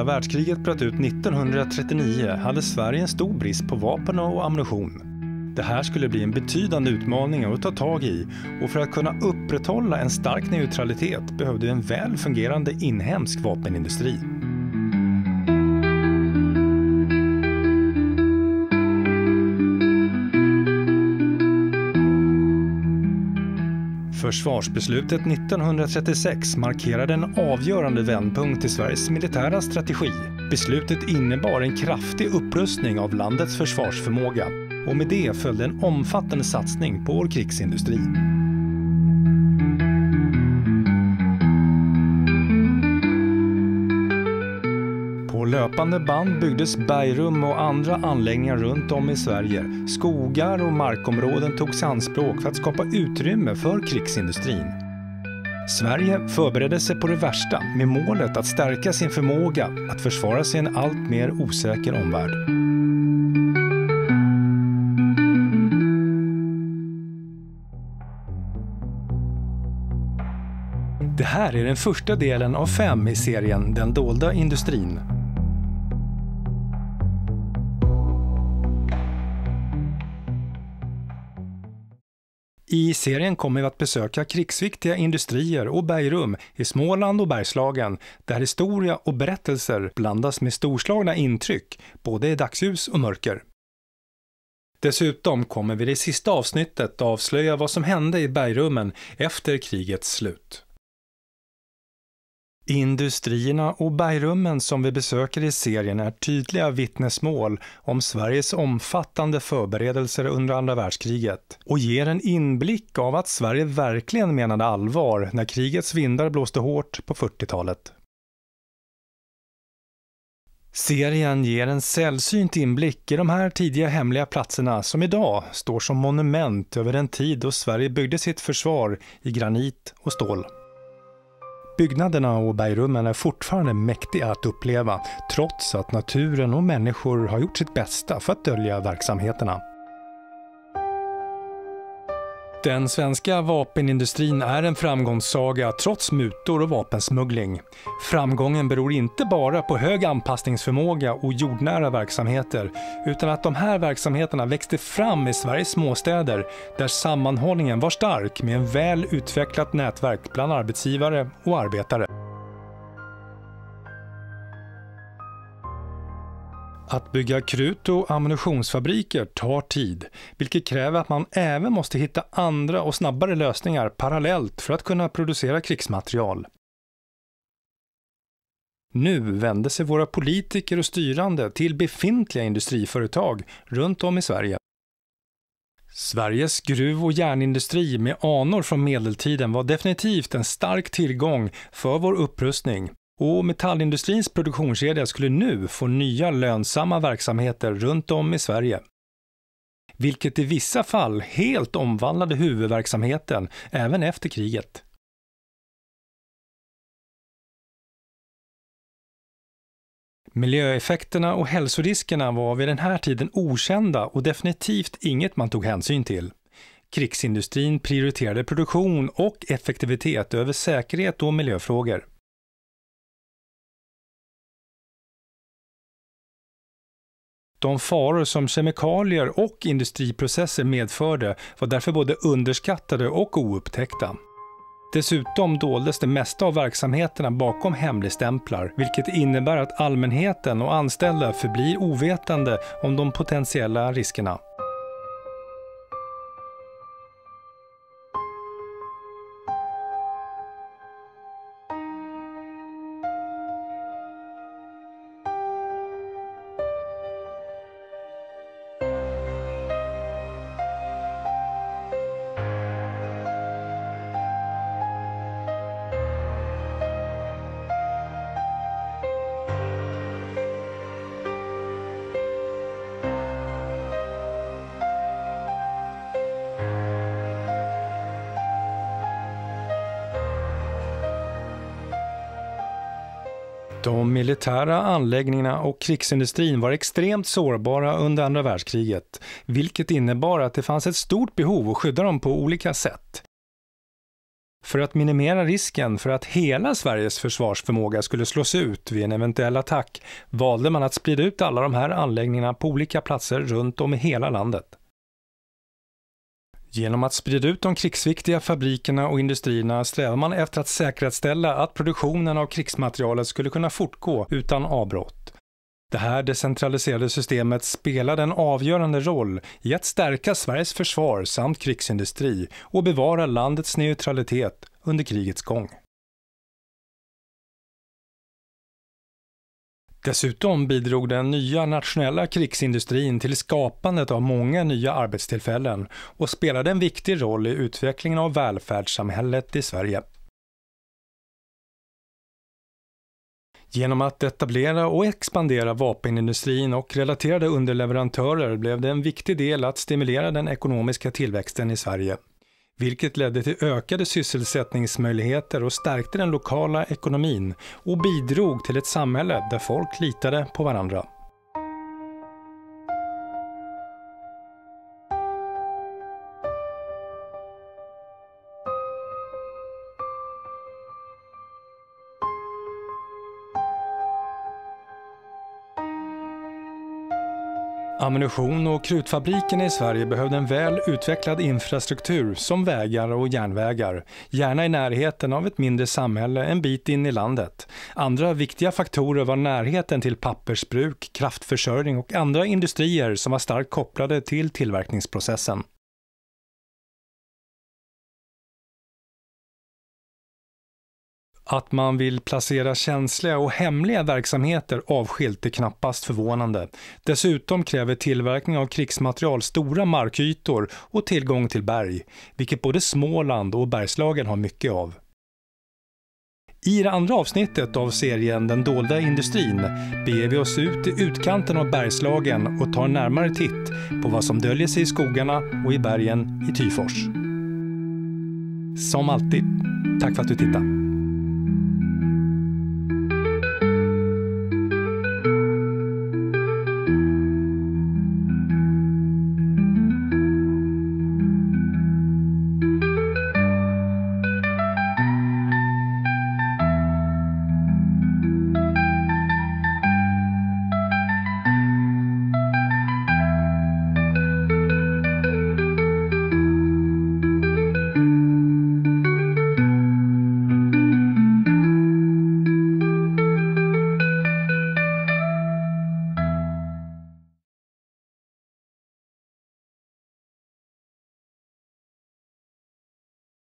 andra världskriget bröt ut 1939 hade Sverige en stor brist på vapen och ammunition. Det här skulle bli en betydande utmaning att ta tag i, och för att kunna upprätthålla en stark neutralitet behövde vi en väl fungerande inhemsk vapenindustri. Försvarsbeslutet 1936 markerade en avgörande vändpunkt i Sveriges militära strategi. Beslutet innebar en kraftig upprustning av landets försvarsförmåga, och med det följde en omfattande satsning på vår krigsindustri. På löpande band byggdes bergrum och andra anläggningar runt om i Sverige. Skogar och markområden togs i anspråk för att skapa utrymme för krigsindustrin. Sverige förberedde sig på det värsta med målet att stärka sin förmåga att försvara sig i en allt mer osäker omvärld. Det här är den första delen av 5 i serien Den dolda industrin. I serien kommer vi att besöka krigsviktiga industrier och bergrum i Småland och Bergslagen, där historia och berättelser blandas med storslagna intryck, både i dagsljus och mörker. Dessutom kommer vi i det sista avsnittet avslöja vad som hände i bergrummen efter krigets slut. Industrierna och bergrummen som vi besöker i serien är tydliga vittnesmål om Sveriges omfattande förberedelser under andra världskriget och ger en inblick av att Sverige verkligen menade allvar när krigets vindar blåste hårt på 40-talet. Serien ger en sällsynt inblick i de här tidiga hemliga platserna som idag står som monument över den tid då Sverige byggde sitt försvar i granit och stål. Byggnaderna och bergrummen är fortfarande mäktiga att uppleva, trots att naturen och människor har gjort sitt bästa för att dölja verksamheterna. Den svenska vapenindustrin är en framgångssaga trots mutor och vapensmuggling. Framgången beror inte bara på hög anpassningsförmåga och jordnära verksamheter, utan att de här verksamheterna växte fram i Sveriges småstäder där sammanhållningen var stark med en väl utvecklat nätverk bland arbetsgivare och arbetare. Att bygga krut- och ammunitionsfabriker tar tid, vilket kräver att man även måste hitta andra och snabbare lösningar parallellt för att kunna producera krigsmaterial. Nu vänder sig våra politiker och styrande till befintliga industriföretag runt om i Sverige. Sveriges gruv- och järnindustri med anor från medeltiden var definitivt en stark tillgång för vår upprustning. Och metallindustrins produktionskedja skulle nu få nya lönsamma verksamheter runt om i Sverige. Vilket i vissa fall helt omvandlade huvudverksamheten även efter kriget. Miljöeffekterna och hälsoriskerna var vid den här tiden okända och definitivt inget man tog hänsyn till. Krigsindustrin prioriterade produktion och effektivitet över säkerhet och miljöfrågor. De faror som kemikalier och industriprocesser medförde var därför både underskattade och oupptäckta. Dessutom doldes det mesta av verksamheterna bakom hemligstämplar, vilket innebär att allmänheten och anställda förblir ovetande om de potentiella riskerna. De militära anläggningarna och krigsindustrin var extremt sårbara under andra världskriget, vilket innebar att det fanns ett stort behov att skydda dem på olika sätt. För att minimera risken för att hela Sveriges försvarsförmåga skulle slås ut vid en eventuell attack valde man att sprida ut alla de här anläggningarna på olika platser runt om i hela landet. Genom att sprida ut de krigsviktiga fabrikerna och industrierna strävar man efter att säkerställa att produktionen av krigsmaterialet skulle kunna fortgå utan avbrott. Det här decentraliserade systemet spelade en avgörande roll i att stärka Sveriges försvar samt krigsindustri och bevara landets neutralitet under krigets gång. Dessutom bidrog den nya nationella krigsindustrin till skapandet av många nya arbetstillfällen och spelade en viktig roll i utvecklingen av välfärdssamhället i Sverige. Genom att etablera och expandera vapenindustrin och relaterade underleverantörer blev det en viktig del att stimulera den ekonomiska tillväxten i Sverige, vilket ledde till ökade sysselsättningsmöjligheter och stärkte den lokala ekonomin och bidrog till ett samhälle där folk litade på varandra. Ammunition- och krutfabrikerna i Sverige behövde en väl utvecklad infrastruktur som vägar och järnvägar, gärna i närheten av ett mindre samhälle en bit in i landet. Andra viktiga faktorer var närheten till pappersbruk, kraftförsörjning och andra industrier som var starkt kopplade till tillverkningsprocessen. Att man vill placera känsliga och hemliga verksamheter avskilt är knappast förvånande. Dessutom kräver tillverkning av krigsmaterial stora markytor och tillgång till berg, vilket både Småland och Bergslagen har mycket av. I det andra avsnittet av serien Den dolda industrin beger vi oss ut i utkanten av Bergslagen och tar närmare titt på vad som döljer sig i skogarna och i bergen i Tyfors. Som alltid, tack för att du tittade.